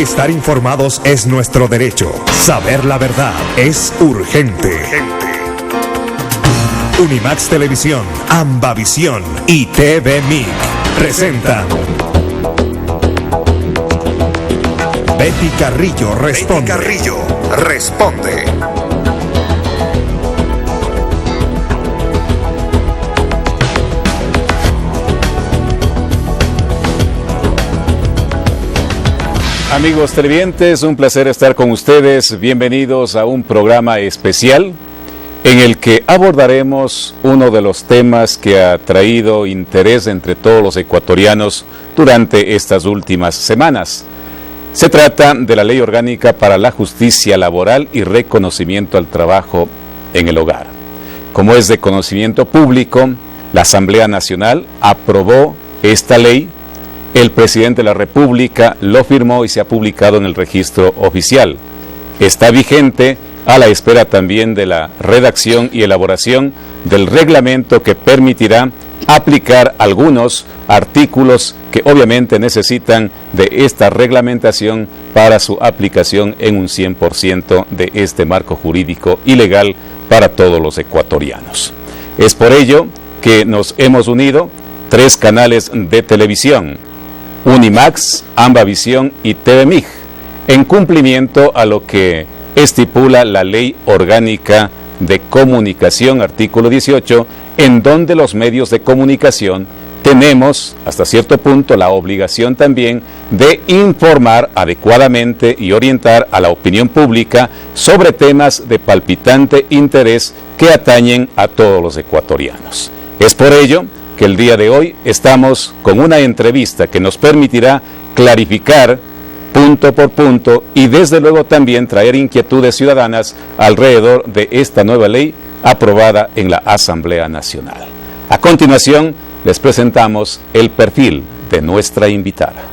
Estar informados es nuestro derecho. Saber la verdad es urgente. Unimax Televisión, Ambavisión y TV MIC presentan Betty Carrillo responde. Betty Carrillo responde. Amigos televidentes, un placer estar con ustedes. Bienvenidos a un programa especial en el que abordaremos uno de los temas que ha traído interés entre todos los ecuatorianos durante estas últimas semanas. Se trata de la Ley Orgánica para la Justicia Laboral y Reconocimiento al Trabajo en el Hogar. Como es de conocimiento público, la Asamblea Nacional aprobó esta ley. El presidente de la República lo firmó y se ha publicado en el registro oficial. Está vigente a la espera también de la redacción y elaboración del reglamento que permitirá aplicar algunos artículos que obviamente necesitan de esta reglamentación para su aplicación en un 100% de este marco jurídico y legal para todos los ecuatorianos. Es por ello que nos hemos unido 3 canales de televisión: Unimax, Ambavisión y TV MIC, en cumplimiento a lo que estipula la Ley Orgánica de Comunicación, artículo 18, en donde los medios de comunicación tenemos, hasta cierto punto, la obligación también de informar adecuadamente y orientar a la opinión pública sobre temas de palpitante interés que atañen a todos los ecuatorianos. Es por ello que el día de hoy estamos con una entrevista que nos permitirá clarificar punto por punto y desde luego también traer inquietudes ciudadanas alrededor de esta nueva ley aprobada en la Asamblea Nacional. A continuación les presentamos el perfil de nuestra invitada.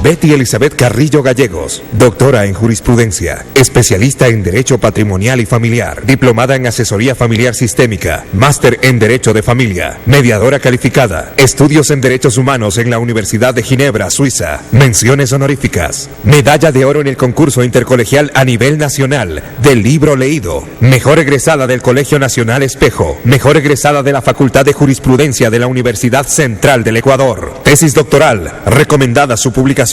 Betty Elizabeth Carrillo Gallegos, doctora en jurisprudencia, especialista en Derecho Patrimonial y Familiar, diplomada en Asesoría Familiar Sistémica, máster en Derecho de Familia, mediadora calificada, estudios en Derechos Humanos en la Universidad de Ginebra, Suiza, menciones honoríficas, medalla de oro en el concurso intercolegial a nivel nacional del libro leído, mejor egresada del Colegio Nacional Espejo, mejor egresada de la Facultad de Jurisprudencia de la Universidad Central del Ecuador, tesis doctoral, recomendada su publicación.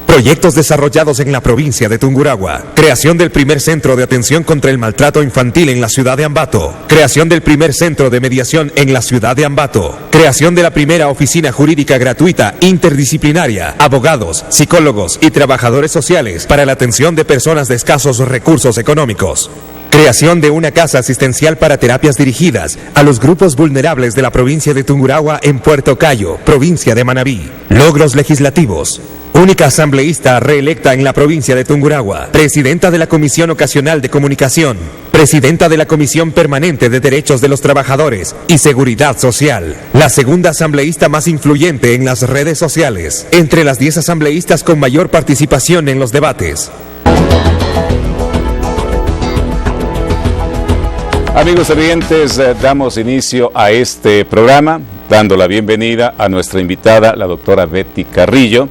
Proyectos desarrollados en la provincia de Tungurahua. Creación del primer centro de atención contra el maltrato infantil en la ciudad de Ambato. Creación del primer centro de mediación en la ciudad de Ambato. Creación de la primera oficina jurídica gratuita interdisciplinaria, abogados, psicólogos y trabajadores sociales para la atención de personas de escasos recursos económicos. Creación de una casa asistencial para terapias dirigidas a los grupos vulnerables de la provincia de Tungurahua en Puerto Cayo, provincia de Manabí. Logros legislativos. Única asambleísta reelecta en la provincia de Tungurahua, presidenta de la Comisión Ocasional de Comunicación, presidenta de la Comisión Permanente de Derechos de los Trabajadores y Seguridad Social, la segunda asambleísta más influyente en las redes sociales, entre las 10 asambleístas con mayor participación en los debates. Amigos televidentes, damos inicio a este programa dando la bienvenida a nuestra invitada, la doctora Betty Carrillo,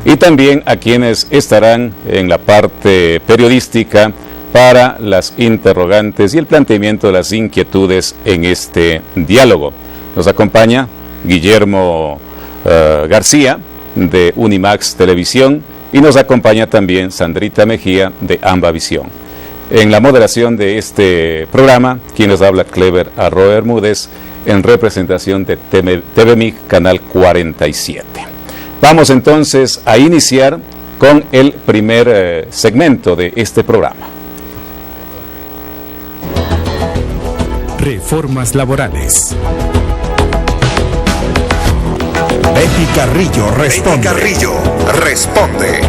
y también a quienes estarán en la parte periodística para las interrogantes y el planteamiento de las inquietudes en este diálogo. Nos acompaña Guillermo García de Unimax Televisión y nos acompaña también Sandrita Mejía de Ambavisión. En la moderación de este programa, quien nos habla, Clever Arroyo Bermúdez, en representación de TV MIC, Canal 47. Vamos entonces a iniciar con el primer segmento de este programa. Reformas laborales. Betty Carrillo responde. Betty Carrillo responde.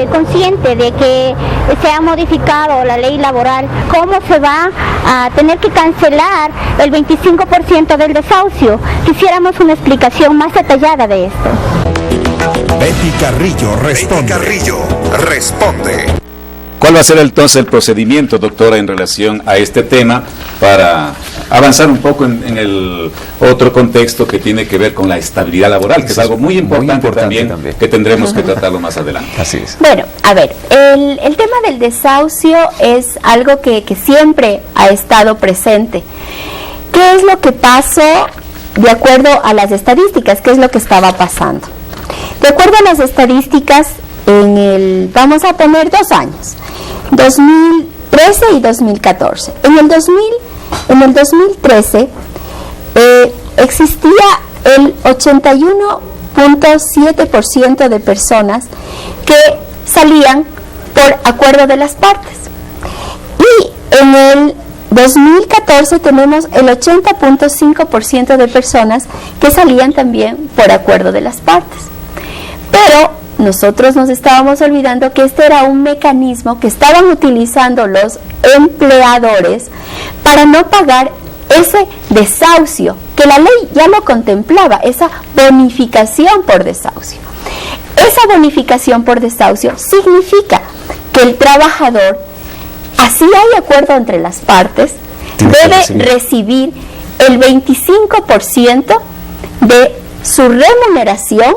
Consciente de que se ha modificado la ley laboral, ¿cómo se va a tener que cancelar el 25% del desahucio? Quisiéramos una explicación más detallada de esto. Betty Carrillo responde. Betty Carrillo responde. ¿Cuál va a ser entonces el procedimiento, doctora, en relación a este tema para avanzar un poco en el otro contexto que tiene que ver con la estabilidad laboral, que es algo muy importante también, que tendremos que tratarlo más adelante? Así es. Bueno, a ver, el tema del desahucio es algo que siempre ha estado presente. ¿Qué es lo que pasó de acuerdo a las estadísticas? ¿Qué es lo que estaba pasando? De acuerdo a las estadísticas, vamos a poner 2 años, 2013 y 2014. En el 2013 existía el 81.7% de personas que salían por acuerdo de las partes. Y en el 2014 tenemos el 80.5% de personas que salían también por acuerdo de las partes. Pero nosotros nos estábamos olvidando que este era un mecanismo que estaban utilizando los empleadores para no pagar ese desahucio, que la ley ya lo contemplaba, esa bonificación por desahucio. Esa bonificación por desahucio significa que el trabajador, así hay acuerdo entre las partes, debe recibir el 25% de su remuneración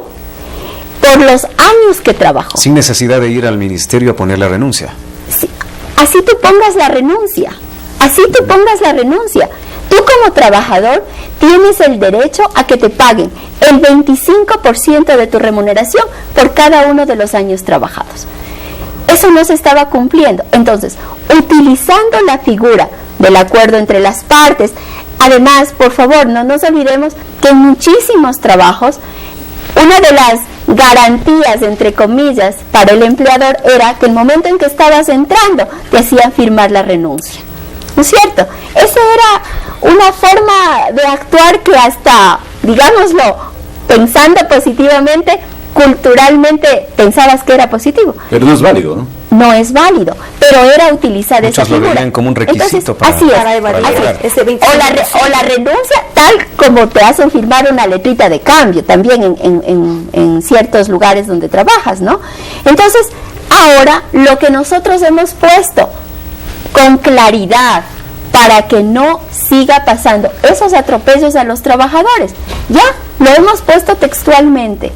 por los años que trabajó. Sin necesidad de ir al ministerio a poner la renuncia. Sí, así tú pongas la renuncia, Tú como trabajador tienes el derecho a que te paguen el 25% de tu remuneración por cada uno de los años trabajados. Eso no se estaba cumpliendo. Entonces, utilizando la figura del acuerdo entre las partes, además, por favor, no nos olvidemos que en muchísimos trabajos, una de las garantías, entre comillas, para el empleador era que el momento en que estabas entrando te hacían firmar la renuncia. ¿No es cierto? Esa era una forma de actuar que hasta, digámoslo, pensando positivamente, culturalmente pensabas que era positivo. Pero no es válido, ¿no? No es válido, pero era utilizar esa figura. Muchos lo veían como un requisito. Entonces, para o la renuncia, tal como te hacen firmar una letrita de cambio, también en ciertos lugares donde trabajas, ¿no? Entonces, ahora lo que nosotros hemos puesto con claridad para que no siga pasando esos atropellos a los trabajadores, ya lo hemos puesto textualmente,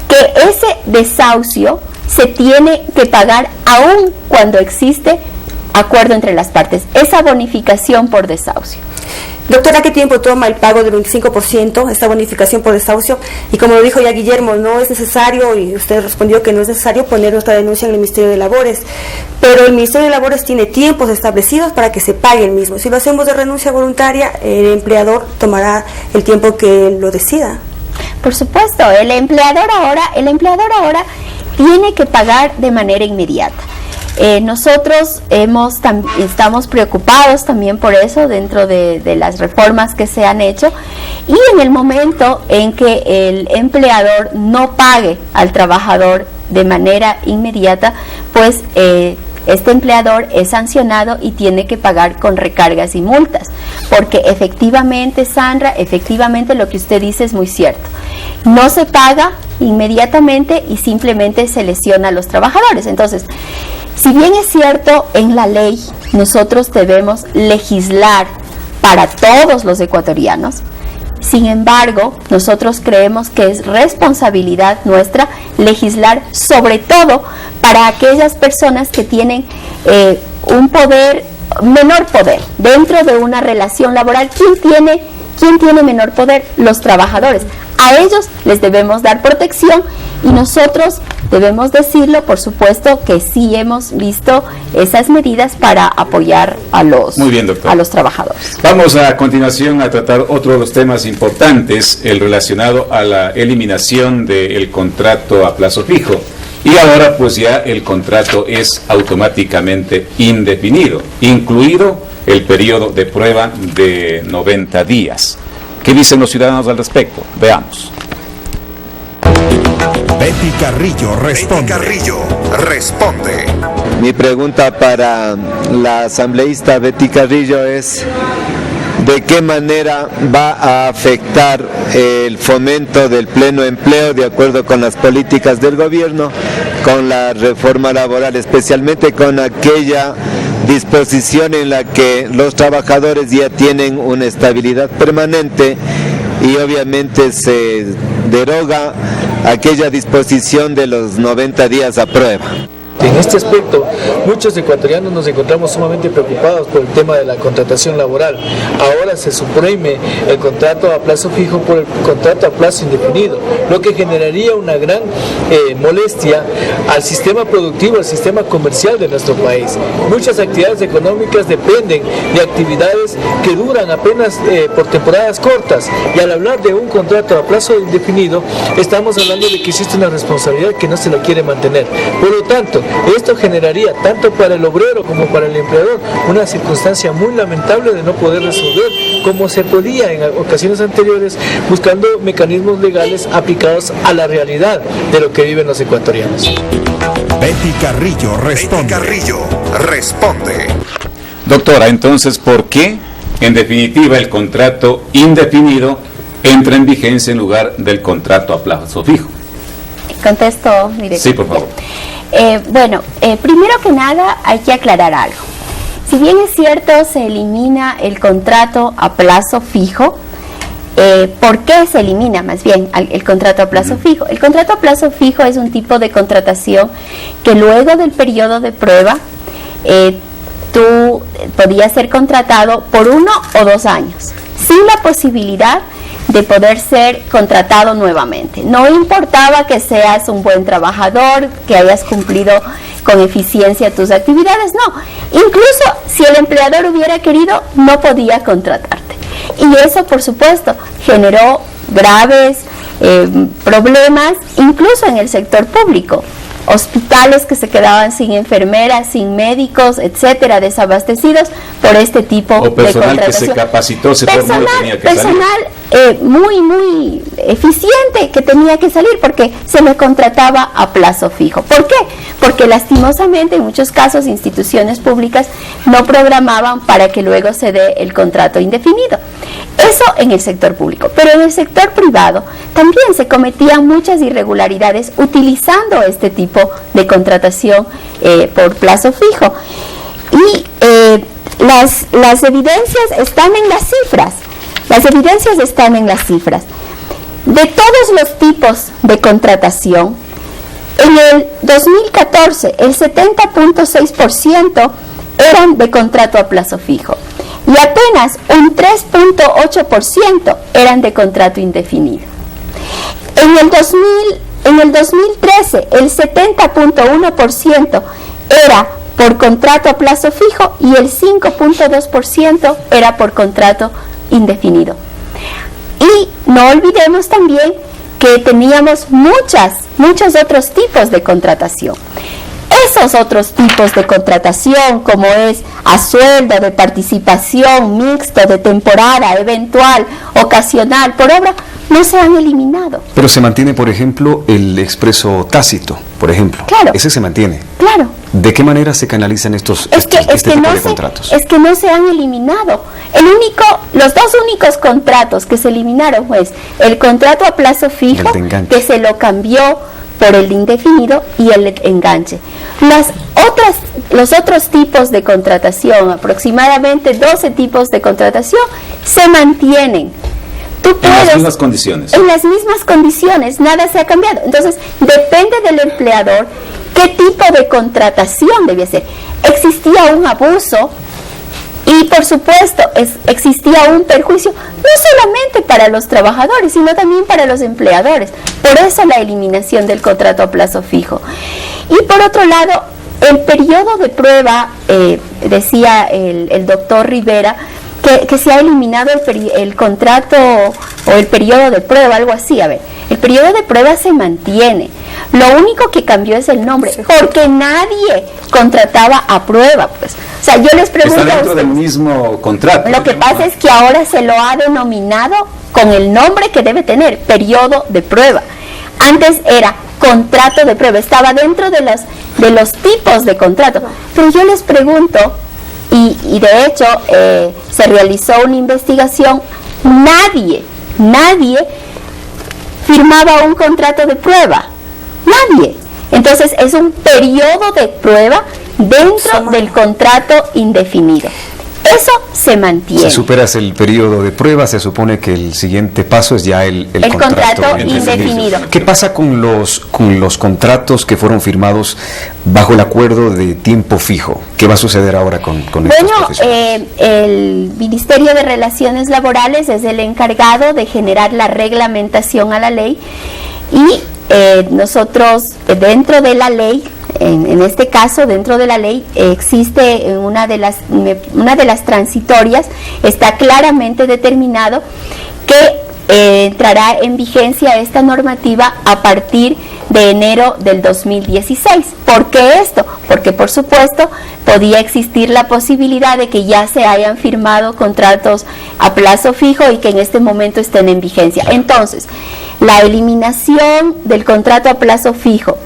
que ese desahucio se tiene que pagar aún cuando existe acuerdo entre las partes, esa bonificación por desahucio. Doctora, ¿qué tiempo toma el pago del 25%, esta bonificación por desahucio? Y como lo dijo ya Guillermo, no es necesario, y usted respondió que no es necesario poner nuestra denuncia en el Ministerio de Labores, pero el Ministerio de Labores tiene tiempos establecidos para que se pague el mismo. Si lo hacemos de renuncia voluntaria, el empleador tomará el tiempo que él lo decida. Por supuesto, el empleador ahora tiene que pagar de manera inmediata. Nosotros estamos preocupados también por eso dentro de las reformas que se han hecho, y en el momento en que el empleador no pague al trabajador de manera inmediata, pues este empleador es sancionado y tiene que pagar con recargas y multas, porque efectivamente, Sandra, efectivamente lo que usted dice es muy cierto. No se paga inmediatamente y simplemente se lesiona a los trabajadores. Entonces, si bien es cierto, en la ley nosotros debemos legislar para todos los ecuatorianos, sin embargo, nosotros creemos que es responsabilidad nuestra legislar sobre todo para aquellas personas que tienen un menor poder dentro de una relación laboral. ¿Quién tiene menor poder? Los trabajadores. A ellos les debemos dar protección y nosotros debemos decirlo, por supuesto, que sí hemos visto esas medidas para apoyar a los trabajadores. Vamos a continuación a tratar otro de los temas importantes, el relacionado a la eliminación del contrato a plazo fijo. Y ahora pues ya el contrato es automáticamente indefinido, incluido el periodo de prueba de 90 días. ¿Qué dicen los ciudadanos al respecto? Veamos. Betty Carrillo responde. Mi pregunta para la asambleísta Betty Carrillo es: ¿de qué manera va a afectar el fomento del pleno empleo de acuerdo con las políticas del gobierno con la reforma laboral, especialmente con aquella disposición en la que los trabajadores ya tienen una estabilidad permanente y obviamente se deroga aquella disposición de los 90 días a prueba. En este aspecto, muchos ecuatorianos nos encontramos sumamente preocupados por el tema de la contratación laboral. Ahora se suprime el contrato a plazo fijo por el contrato a plazo indefinido, lo que generaría una gran molestia al sistema productivo, al sistema comercial de nuestro país. Muchas actividades económicas dependen de actividades que duran apenas por temporadas cortas, y al hablar de un contrato a plazo indefinido, estamos hablando de que existe una responsabilidad que no se la quiere mantener. Por lo tanto, esto generaría tanto para el obrero como para el empleador una circunstancia muy lamentable de no poder resolver como se podía en ocasiones anteriores, buscando mecanismos legales aplicados a la realidad de lo que viven los ecuatorianos. Betty Carrillo responde. Doctora, entonces, ¿por qué, en definitiva, el contrato indefinido entra en vigencia en lugar del contrato a plazo fijo? Contesto directamente. Sí, por favor. Primero que nada hay que aclarar algo. Si bien es cierto, se elimina el contrato a plazo fijo, ¿por qué se elimina más bien el contrato a plazo fijo? El contrato a plazo fijo es un tipo de contratación que luego del periodo de prueba tú podías ser contratado por 1 o 2 años, sin la posibilidad de poder ser contratado nuevamente. No importaba que seas un buen trabajador, que hayas cumplido con eficiencia tus actividades, no. Incluso si el empleador hubiera querido, no podía contratarte. Y eso, por supuesto, generó graves problemas, incluso en el sector público. Hospitales que se quedaban sin enfermeras, sin médicos, etcétera, desabastecidos por este tipo de contratación. O personal que se capacitó, se formó y tenía que salir. Muy eficiente que tenía que salir porque se le contrataba a plazo fijo. ¿Por qué? Porque lastimosamente en muchos casos instituciones públicas no programaban para que luego se dé el contrato indefinido. Eso en el sector público, pero en el sector privado también se cometían muchas irregularidades utilizando este tipo de contratación por plazo fijo. Y las evidencias están en las cifras. Las evidencias están en las cifras. De todos los tipos de contratación, en el 2014 el 70.6% eran de contrato a plazo fijo y apenas un 3.8% eran de contrato indefinido. En el 2013 el 70.1% era por contrato a plazo fijo y el 5.2% era por contrato indefinido. Y no olvidemos también que teníamos muchos otros tipos de contratación. Esos otros tipos de contratación, como es a sueldo, de participación, mixto, de temporada, eventual, ocasional, por obra, no se han eliminado. Pero se mantiene, por ejemplo, el expreso tácito, por ejemplo. Claro. Ese se mantiene. Claro. ¿De qué manera se canalizan este tipo de contratos? Es que no se han eliminado. Los dos únicos contratos que se eliminaron fue el contrato a plazo fijo, que se lo cambió por el indefinido, y el enganche. Los otros tipos de contratación, aproximadamente 12 tipos de contratación, se mantienen. En las mismas condiciones. En las mismas condiciones, nada se ha cambiado. Entonces, depende del empleador qué tipo de contratación debía ser. Existía un abuso y, por supuesto, existía un perjuicio, no solamente para los trabajadores, sino también para los empleadores. Por eso la eliminación del contrato a plazo fijo. Y por otro lado, el periodo de prueba, decía el doctor Rivera, que se ha eliminado el contrato o el periodo de prueba, algo así. A ver, el periodo de prueba se mantiene. Lo único que cambió es el nombre, porque nadie contrataba a prueba, pues. O sea, yo les pregunto está dentro del mismo contrato. Lo que pasa es que ahora se lo ha denominado con el nombre que debe tener, periodo de prueba. Antes era contrato de prueba, estaba dentro de los tipos de contrato. Pero yo les pregunto, y de hecho se realizó una investigación, nadie firmaba un contrato de prueba, nadie. Entonces es un periodo de prueba dentro del contrato indefinido. Eso se mantiene. Si superas el periodo de prueba, se supone que el siguiente paso es ya el contrato indefinido. ¿Qué pasa con los contratos que fueron firmados bajo el acuerdo de tiempo fijo? ¿Qué va a suceder ahora con estos profesionales? El Ministerio de Relaciones Laborales es el encargado de generar la reglamentación a la ley y nosotros dentro de la ley, en este caso dentro de la ley existe una de las transitorias, está claramente determinado que entrará en vigencia esta normativa a partir de enero del 2016. ¿Por qué esto? Porque por supuesto podía existir la posibilidad de que ya se hayan firmado contratos a plazo fijo y que en este momento estén en vigencia. Entonces, la eliminación del contrato a plazo fijo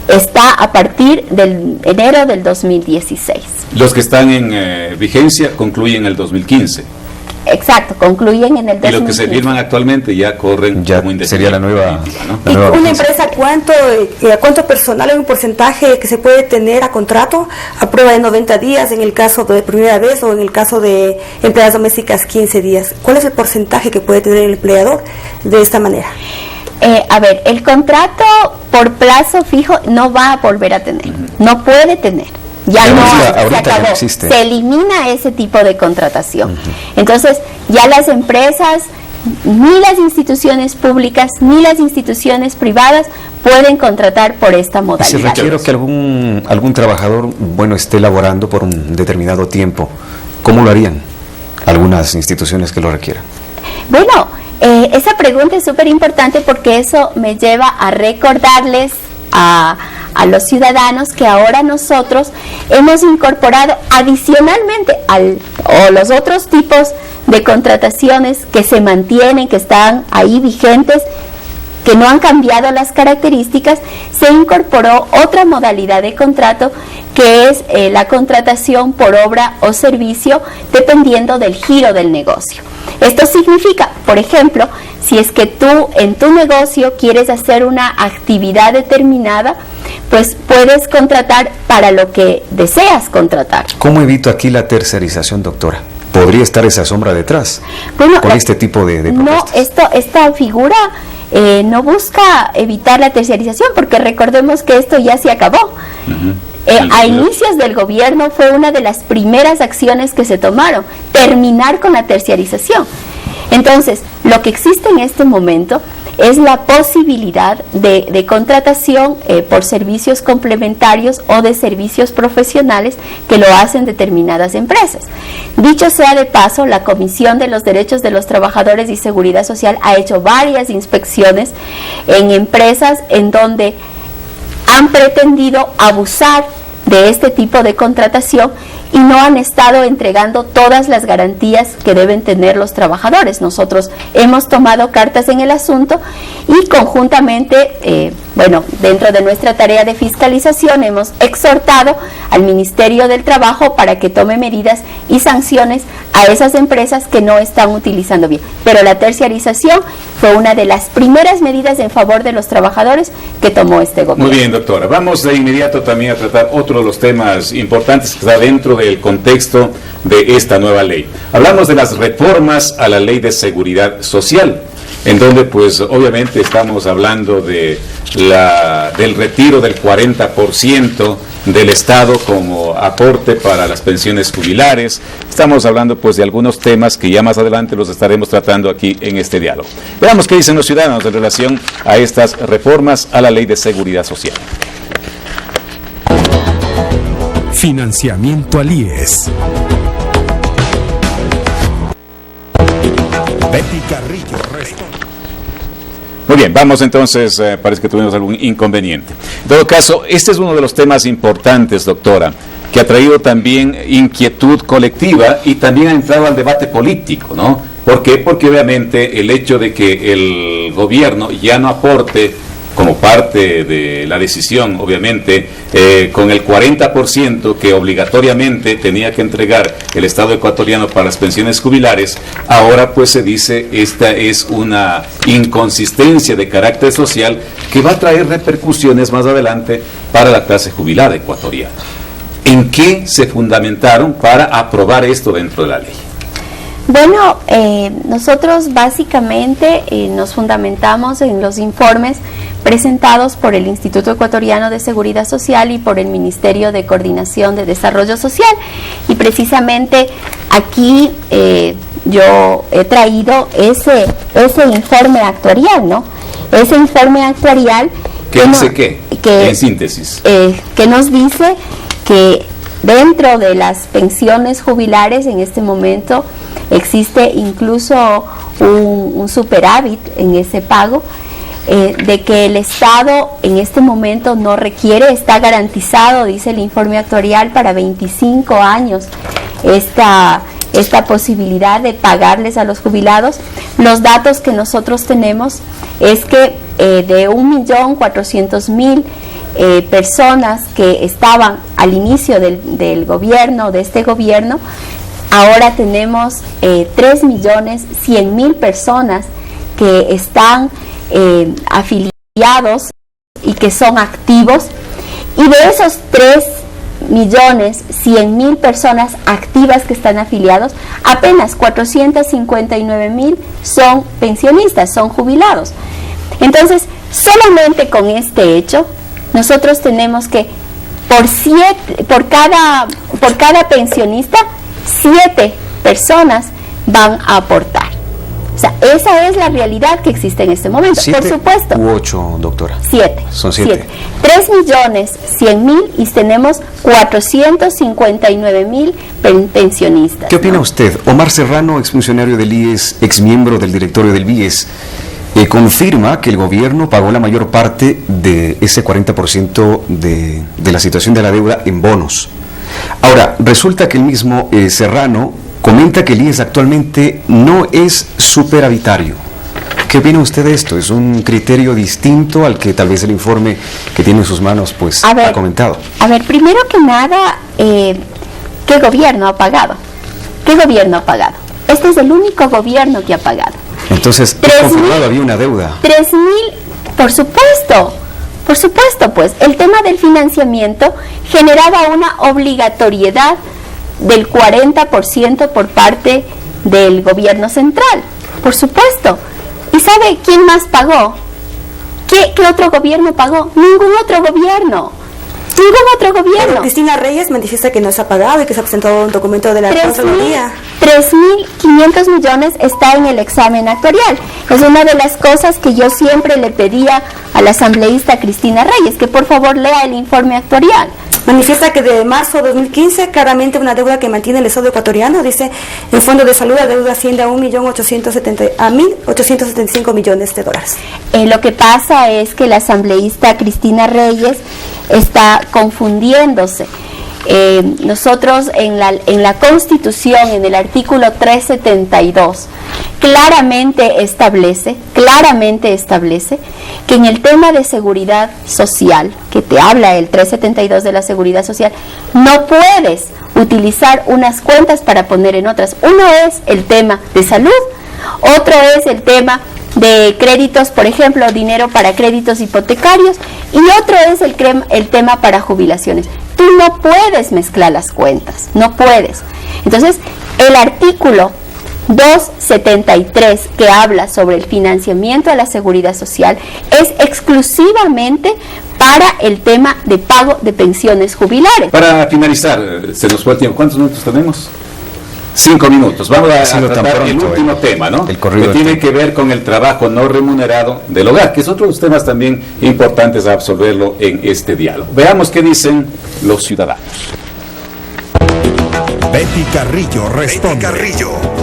está a partir del enero del 2016. Los que están en vigencia concluyen el 2015. Exacto, concluyen en el 2015. Y los que se firman actualmente ya corren ya como indefinidos. Sería la nueva, ¿no? ¿Y una empresa cuánto personal, hay un porcentaje que se puede tener a contrato a prueba de 90 días en el caso de primera vez o en el caso de empleadas domésticas 15 días? ¿Cuál es el porcentaje que puede tener el empleador de esta manera? El contrato por plazo fijo no va a volver a tener, no puede tener. Ya no, se acabó, no existe. Se elimina ese tipo de contratación. Entonces, ya las empresas, ni las instituciones públicas, ni las instituciones privadas pueden contratar por esta modalidad. Si requiero que algún trabajador, esté laborando por un determinado tiempo, ¿cómo lo harían algunas instituciones que lo requieran? Esa pregunta es súper importante porque eso me lleva a recordarles a los ciudadanos que ahora nosotros hemos incorporado adicionalmente o los otros tipos de contrataciones que se mantienen, que están ahí vigentes, que no han cambiado las características, se incorporó otra modalidad de contrato que es la contratación por obra o servicio dependiendo del giro del negocio. Esto significa, por ejemplo, si es que tú en tu negocio quieres hacer una actividad determinada, pues puedes contratar para lo que deseas contratar. ¿Cómo evito aquí la tercerización, doctora? ¿Podría estar esa sombra detrás con este tipo de propuestas? No, esta figura no busca evitar la terciarización, porque recordemos que esto ya se acabó. A inicios del gobierno fue una de las primeras acciones que se tomaron, terminar con la terciarización. Entonces, lo que existe en este momento es la posibilidad de contratación por servicios complementarios o de servicios profesionales que lo hacen determinadas empresas. Dicho sea de paso, la Comisión de los Derechos de los Trabajadores y Seguridad Social ha hecho varias inspecciones en empresas en donde han pretendido abusar de este tipo de contratación y no han estado entregando todas las garantías que deben tener los trabajadores. Nosotros hemos tomado cartas en el asunto y conjuntamente, dentro de nuestra tarea de fiscalización hemos exhortado al Ministerio del Trabajo para que tome medidas y sanciones a esas empresas que no están utilizando bien. Pero la terciarización fue una de las primeras medidas en favor de los trabajadores que tomó este gobierno. Muy bien, doctora. Vamos de inmediato también a tratar otro de los temas importantes que está dentro del contexto de esta nueva ley. Hablamos de las reformas a la Ley de Seguridad Social, en donde pues obviamente estamos hablando del retiro del 40% del Estado como aporte para las pensiones jubilares. Estamos hablando pues de algunos temas que ya más adelante los estaremos tratando aquí en este diálogo. Veamos qué dicen los ciudadanos en relación a estas reformas a la Ley de Seguridad Social. Financiamiento al IES. Betty Carrillo responde. Muy bien, vamos entonces, parece que tuvimos algún inconveniente. En todo caso, este es uno de los temas importantes, doctora, que ha traído también inquietud colectiva y también ha entrado al debate político, ¿no? ¿Por qué? Porque obviamente el hecho de que el gobierno ya no aporte como parte de la decisión, obviamente, con el 40% que obligatoriamente tenía que entregar el Estado ecuatoriano para las pensiones jubilares, ahora pues se dice esta es una inconsistencia de carácter social que va a traer repercusiones más adelante para la clase jubilada ecuatoriana. ¿En qué se fundamentaron para aprobar esto dentro de la ley? Bueno, nosotros básicamente nos fundamentamos en los informes presentados por el Instituto Ecuatoriano de Seguridad Social y por el Ministerio de Coordinación de Desarrollo Social, y precisamente aquí yo he traído ese informe actuarial, ¿no? Ese informe actuarial ¿qué dice qué? En síntesis. Que nos dice que dentro de las pensiones jubilares en este momento existe incluso un superávit en ese pago, de que el Estado en este momento no requiere, está garantizado, dice el informe actuarial, para 25 años esta posibilidad de pagarles a los jubilados. Los datos que nosotros tenemos es que de 1.400.000 personas que estaban al inicio del gobierno, de este gobierno, ahora tenemos 3.100.000 personas que están afiliados y que son activos, y de esos 3.100.000 personas activas que están afiliados, apenas 459.000 son pensionistas, son jubilados. Entonces, solamente con este hecho, nosotros tenemos que por cada pensionista, 7 personas van a aportar. O sea, esa es la realidad que existe en este momento. Por supuesto. ¿U 8, doctora? 7. Son 7. 3.100.000 y tenemos 459.000 pensionistas. ¿Qué opina usted? Omar Serrano, exfuncionario del IES, exmiembro del directorio del BIES, confirma que el gobierno pagó la mayor parte de ese 40% de la situación de la deuda en bonos. Ahora, resulta que el mismo Serrano comenta que el IES actualmente no es superavitario. ¿Qué opina usted de esto? ¿Es un criterio distinto al que tal vez el informe que tiene en sus manos pues ha comentado? A ver, primero que nada, ¿qué gobierno ha pagado? ¿Qué gobierno ha pagado? Este es el único gobierno que ha pagado. Entonces, ¿es confirmado? Había una deuda. 3.000, por supuesto, pues el tema del financiamiento generaba una obligatoriedad del 40% por parte del gobierno central, por supuesto. ¿Y sabe quién más pagó? ¿Qué otro gobierno pagó? Ningún otro gobierno. Pero Cristina Reyes manifiesta que no se ha pagado y que se ha presentado un documento de la Contraloría. 3.500 millones está en el examen actuarial. Es una de las cosas que yo siempre le pedía a la asambleísta Cristina Reyes, que por favor lea el informe actuarial. Manifiesta que de marzo de 2015, claramente una deuda que mantiene el Estado ecuatoriano, dice, el Fondo de Salud, la deuda asciende a $1.875 millones. Lo que pasa es que la asambleísta Cristina Reyes está confundiéndose. Nosotros en la Constitución, en el artículo 372, claramente establece que en el tema de seguridad social, que te habla el 372 de la seguridad social, no puedes utilizar unas cuentas para poner en otras. Uno es el tema de salud, otro es el tema de créditos, por ejemplo, dinero para créditos hipotecarios, y otro es el tema para jubilaciones. Tú no puedes mezclar las cuentas, no puedes. Entonces, el artículo 273, que habla sobre el financiamiento de la seguridad social, es exclusivamente para el tema de pago de pensiones jubilares. Para finalizar, se nos fue el tiempo. ¿Cuántos minutos tenemos? 5 minutos. Vamos a tratar el último tema, ¿no? Que tiene que ver con el trabajo no remunerado del hogar, que es otro de los temas también importantes a absolverlo en este diálogo. Veamos qué dicen los ciudadanos. Betty Carrillo responde.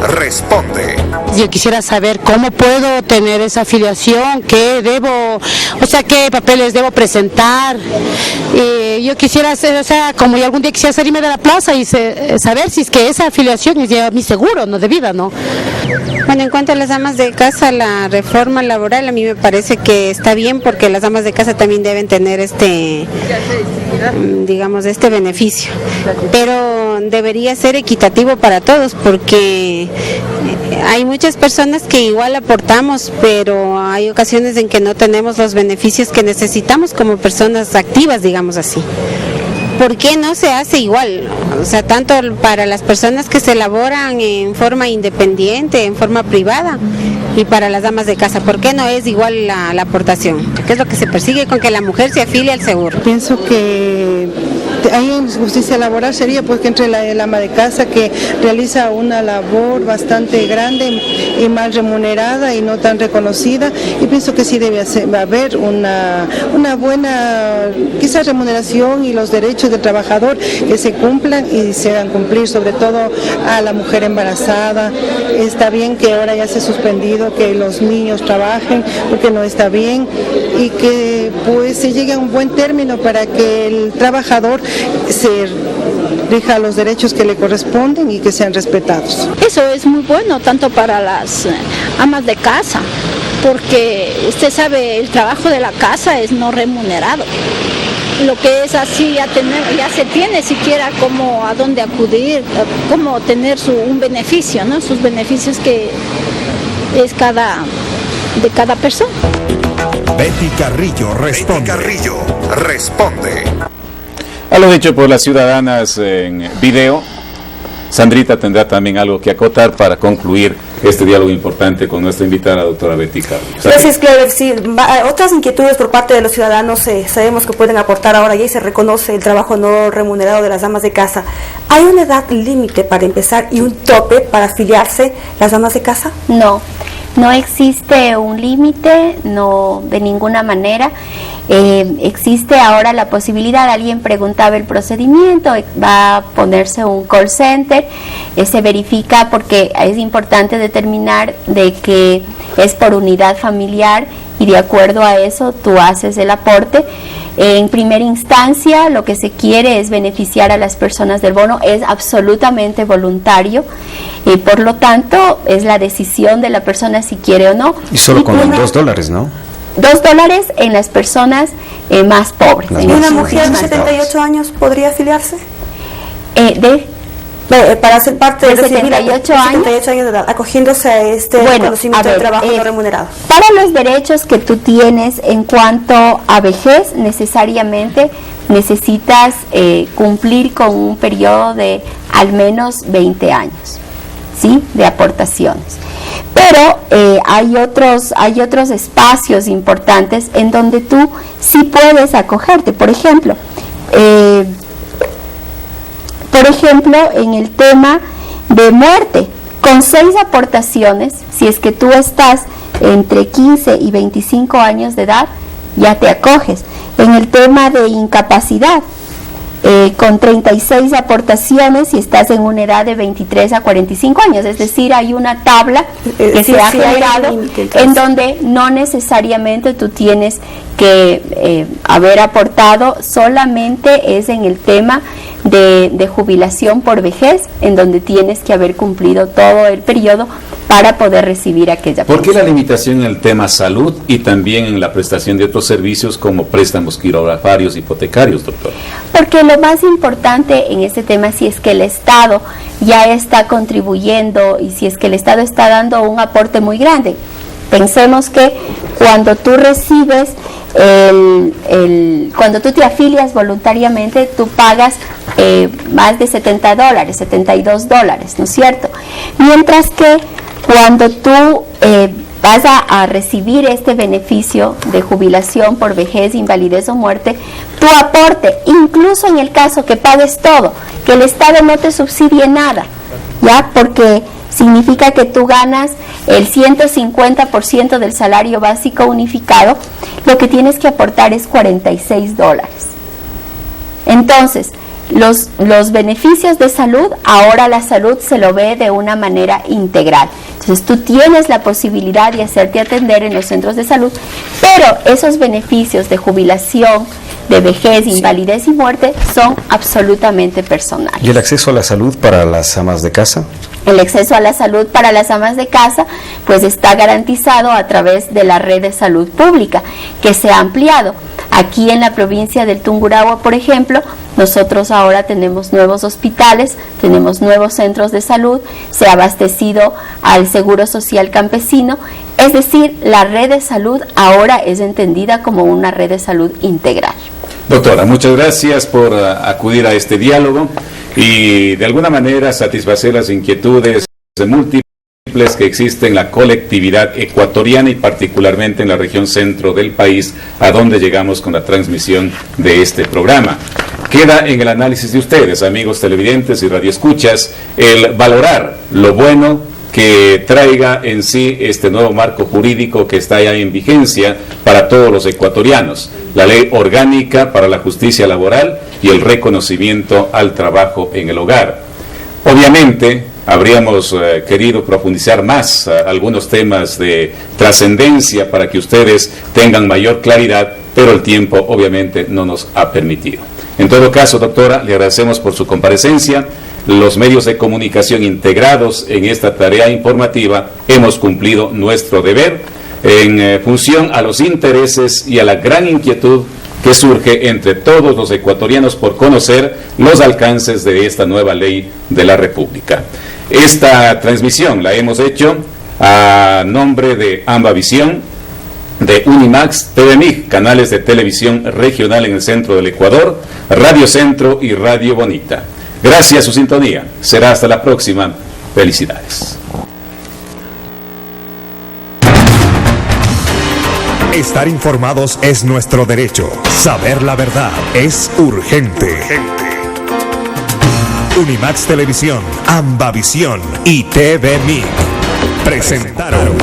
responde. Yo quisiera saber cómo puedo tener esa afiliación, qué debo, o sea, qué papeles debo presentar. Yo quisiera hacer, o sea, como yo algún día quisiera salirme de la plaza y saber si es que esa afiliación es ya mi seguro, no de vida, ¿no? Bueno, en cuanto a las amas de casa, la reforma laboral a mí me parece que está bien porque las amas de casa también deben tener este beneficio, pero debería ser equitativo para todos porque hay muchas personas que igual aportamos, pero hay ocasiones en que no tenemos los beneficios que necesitamos como personas activas, digamos así. ¿Por qué no se hace igual? O sea, tanto para las personas que se laboran en forma independiente, en forma privada, y para las damas de casa, ¿por qué no es igual la aportación? ¿Qué es lo que se persigue con que la mujer se afilie al seguro? Pienso que hay injusticia laboral sería pues que entre el ama de casa que realiza una labor bastante grande y mal remunerada y no tan reconocida, y pienso que sí debe haber una buena quizás remuneración y los derechos del trabajador que se cumplan y se hagan cumplir, sobre todo a la mujer embarazada. Está bien que ahora ya se ha suspendido que los niños trabajen, porque no está bien, y que pues se llegue a un buen término para que el trabajador se rija los derechos que le corresponden y que sean respetados. Eso es muy bueno tanto para las amas de casa, porque usted sabe, el trabajo de la casa es no remunerado. Lo que es así ya se tiene siquiera como a dónde acudir, cómo tener un beneficio, ¿no? Sus beneficios que es de cada persona. Betty Carrillo responde. A lo dicho por las ciudadanas en video, Sandrita tendrá también algo que acotar para concluir este diálogo importante con nuestra invitada, la doctora Betty Carrillo. Gracias, Claudia. Sí, otras inquietudes por parte de los ciudadanos sabemos que pueden aportar ahora, y se reconoce el trabajo no remunerado de las damas de casa. ¿Hay una edad límite para empezar y un tope para afiliarse las damas de casa? No existe un límite, no, de ninguna manera. Existe ahora la posibilidad, alguien preguntaba el procedimiento, va a ponerse un call center, se verifica porque es importante determinar de que es por unidad familiar y de acuerdo a eso tú haces el aporte. En primera instancia lo que se quiere es beneficiar a las personas del bono, es absolutamente voluntario y por lo tanto es la decisión de la persona si quiere o no. Y solo con $2, ¿no? $2 en las personas más pobres. ¿Y una mujer de 78 años podría afiliarse? Para ser parte de 78 años de edad, acogiéndose a este reconocimiento de trabajo no remunerado. Para los derechos que tú tienes en cuanto a vejez, necesariamente necesitas cumplir con un periodo de al menos 20 años, ¿sí?, de aportaciones. Pero hay otros espacios importantes en donde tú sí puedes acogerte. Por ejemplo, en el tema de muerte, con 6 aportaciones, si es que tú estás entre 15 y 25 años de edad, ya te acoges. En el tema de incapacidad, con 36 aportaciones si estás en una edad de 23 a 45 años, es decir, hay una tabla que se ha generado en donde no necesariamente tú tienes que haber aportado, solamente es en el tema de jubilación por vejez, en donde tienes que haber cumplido todo el periodo para poder recibir aquella pensión. ¿Por qué la limitación en el tema salud y también en la prestación de otros servicios como préstamos quirografarios, hipotecarios, doctor? Porque lo más importante en este tema, si es que el Estado ya está contribuyendo y si es que el Estado está dando un aporte muy grande. Pensemos que cuando tú recibes, cuando tú te afilias voluntariamente, tú pagas más de $70, $72, ¿no es cierto? Mientras que cuando tú vas a recibir este beneficio de jubilación por vejez, invalidez o muerte, tu aporte, incluso en el caso que pagues todo, que el Estado no te subsidie nada, ¿ya? Porque significa que tú ganas el 150% del salario básico unificado, lo que tienes que aportar es $46. Entonces, los beneficios de salud, ahora la salud se lo ve de una manera integral. Entonces tú tienes la posibilidad de hacerte atender en los centros de salud, pero esos beneficios de jubilación, de vejez, invalidez y muerte son absolutamente personales. ¿Y el acceso a la salud para las amas de casa? El acceso a la salud para las amas de casa pues está garantizado a través de la red de salud pública que se ha ampliado. Aquí en la provincia del Tungurahua, por ejemplo, nosotros ahora tenemos nuevos hospitales, tenemos nuevos centros de salud, se ha abastecido al Seguro Social Campesino, es decir, la red de salud ahora es entendida como una red de salud integral. Doctora, muchas gracias por acudir a este diálogo y de alguna manera satisfacer las inquietudes múltiples que existen en la colectividad ecuatoriana y particularmente en la región centro del país, a donde llegamos con la transmisión de este programa. Queda en el análisis de ustedes, amigos televidentes y radioescuchas, el valorar lo bueno que traiga en sí este nuevo marco jurídico que está ya en vigencia para todos los ecuatorianos, la Ley Orgánica para la Justicia Laboral y el reconocimiento al trabajo en el hogar. Obviamente, habríamos querido profundizar más algunos temas de trascendencia para que ustedes tengan mayor claridad, pero el tiempo obviamente no nos ha permitido. En todo caso, doctora, le agradecemos por su comparecencia. Los medios de comunicación integrados en esta tarea informativa hemos cumplido nuestro deber en función a los intereses y a la gran inquietud que surge entre todos los ecuatorianos por conocer los alcances de esta nueva ley de la República. Esta transmisión la hemos hecho a nombre de Ambavisión, de Unimax, TVMIG, canales de televisión regional en el centro del Ecuador, Radio Centro y Radio Bonita. Gracias a su sintonía. Será hasta la próxima. Felicidades. Estar informados es nuestro derecho. Saber la verdad es urgente. Unimax Televisión, Ambavisión y TVMIG presentaron